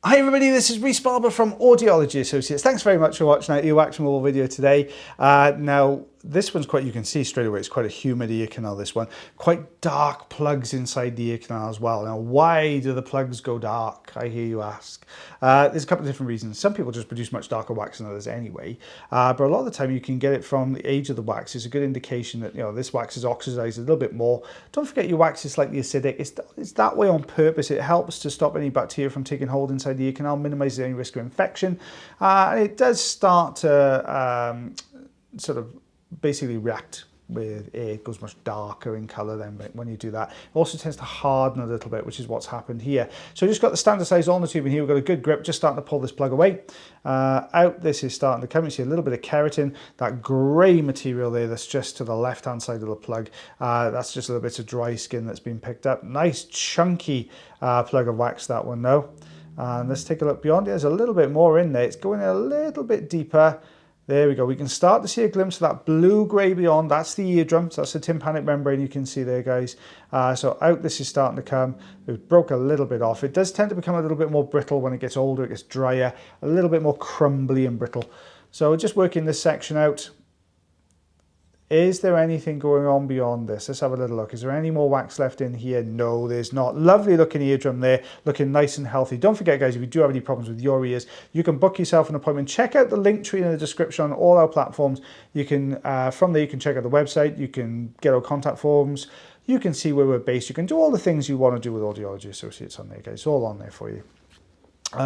Hi everybody, this is Rhys Barber from Audiology Associates. Thanks very much for watching our earwax removal video today. Now, this one's quite, you can see straight away, it's quite a humid ear canal, this one. Quite dark plugs inside the ear canal as well. Now, why do the plugs go dark, I hear you ask? There's a couple of different reasons. Some people just produce much darker wax than others anyway, but a lot of the time you can get it from the age of the wax. It's a good indication that, you know, this wax is oxidized a little bit more. Don't forget your wax is slightly acidic. It's that way on purpose. It helps to stop any bacteria from taking hold inside the ear canal, minimizes any risk of infection. And it does start to sort of basically react with air. It goes much darker in color then when you do that. It also tends to harden a little bit, which is what's happened here. So we've just got the standard size on the tube in here. We've got a good grip, just starting to pull this plug away. Out this is starting to come. You see a little bit of keratin, that gray material there that's just to the left hand side of the plug. That's just a little bit of dry skin that's been picked up. Nice chunky plug of wax, that one though. And let's take a look beyond it. There's a little bit more in there. It's going a little bit deeper. There we go. We can start to see a glimpse of that blue-grey beyond. That's the eardrum. So that's the tympanic membrane you can see there, guys. So out this is starting to come. We've broke a little bit off. It does tend to become a little bit more brittle when it gets older. It gets drier, a little bit more crumbly and brittle. So just working this section out. Is there anything going on beyond this? Let's have a little look. Is there any more wax left in here? No, there's not. Lovely looking eardrum there, looking nice and healthy. Don't forget, guys, if you do have any problems with your ears, you can book yourself an appointment. Check out the link tree in the description on all our platforms. You can, from there, you can check out the website. You can get our contact forms. You can see where we're based. You can do all the things you want to do with Audiology Associates on there, guys. It's all on there for you.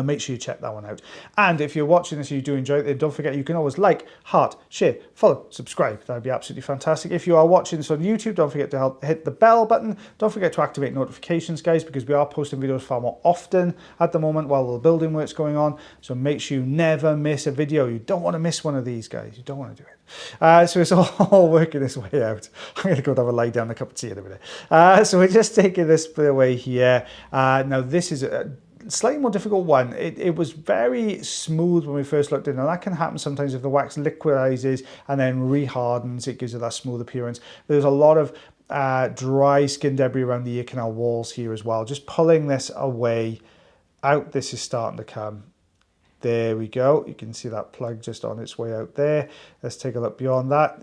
Make sure you check that one out. And if you're watching this and you do enjoy it, then don't forget you can always like, heart, share, follow, subscribe. That would be absolutely fantastic. If you are watching this on YouTube, don't forget to hit the bell button. Don't forget to activate notifications, guys, because we are posting videos far more often at the moment while the building work's going on. So make sure you never miss a video. You don't want to miss one of these, guys. You don't want to do it. So it's all working its way out. I'm going to go and have a lie down, a cup of tea in a minute. So we're just taking this bit away here. Now this is a slightly more difficult one. It was very smooth when we first looked in. Now that can happen sometimes if the wax liquidizes and then rehardens. It gives it that smooth appearance. There's a lot of dry skin debris around the ear canal walls here as well. Just pulling this away. Out this is starting to come. There we go. You can see that plug just on its way out there. Let's take a look beyond that.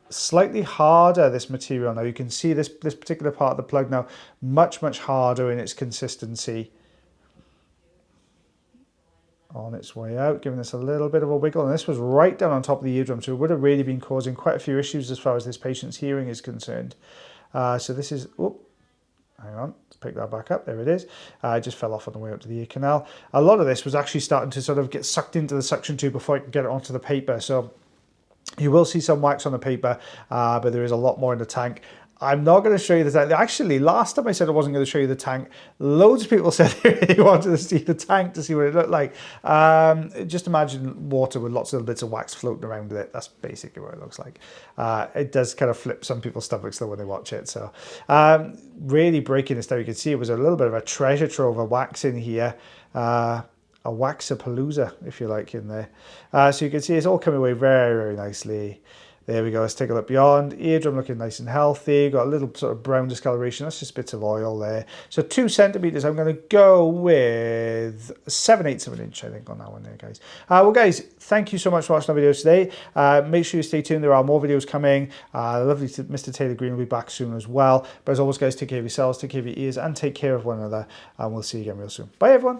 Slightly harder, this material now. You can see this particular part of the plug now much harder in its consistency. On its way out, giving this a little bit of a wiggle, and this was right down on top of the eardrum, so it would have really been causing quite a few issues as far as this patient's hearing is concerned. So this is, oh, hang on, let's pick that back up, there it is. It just fell off on the way up to the ear canal. A lot of this was actually starting to sort of get sucked into the suction tube before I could get it onto the paper, so you will see some wax on the paper, but there is a lot more in the tank. I'm not going to show you the tank. Actually, last time I said I wasn't going to show you the tank, loads of people said they wanted to see the tank to see what it looked like. Just imagine water with lots of little bits of wax floating around with it. That's basically what it looks like. It does kind of flip some people's stomachs though when they watch it. So really breaking this down, you can see it was a little bit of a treasure trove of wax in here. A waxapalooza, if you like, in there. So you can see it's all coming away very nicely. There we go. Let's take a look beyond. Eardrum looking nice and healthy. Got a little sort of brown discoloration. That's just bits of oil there. So 2 centimeters. I'm going to go with 7/8 of an inch, I think, on that one there, guys. Well, guys, thank you so much for watching our video today. Make sure you stay tuned. There are more videos coming. Lovely Mr. Taylor Green will be back soon as well. But as always, guys, take care of yourselves, take care of your ears, and take care of one another. And we'll see you again real soon. Bye, everyone.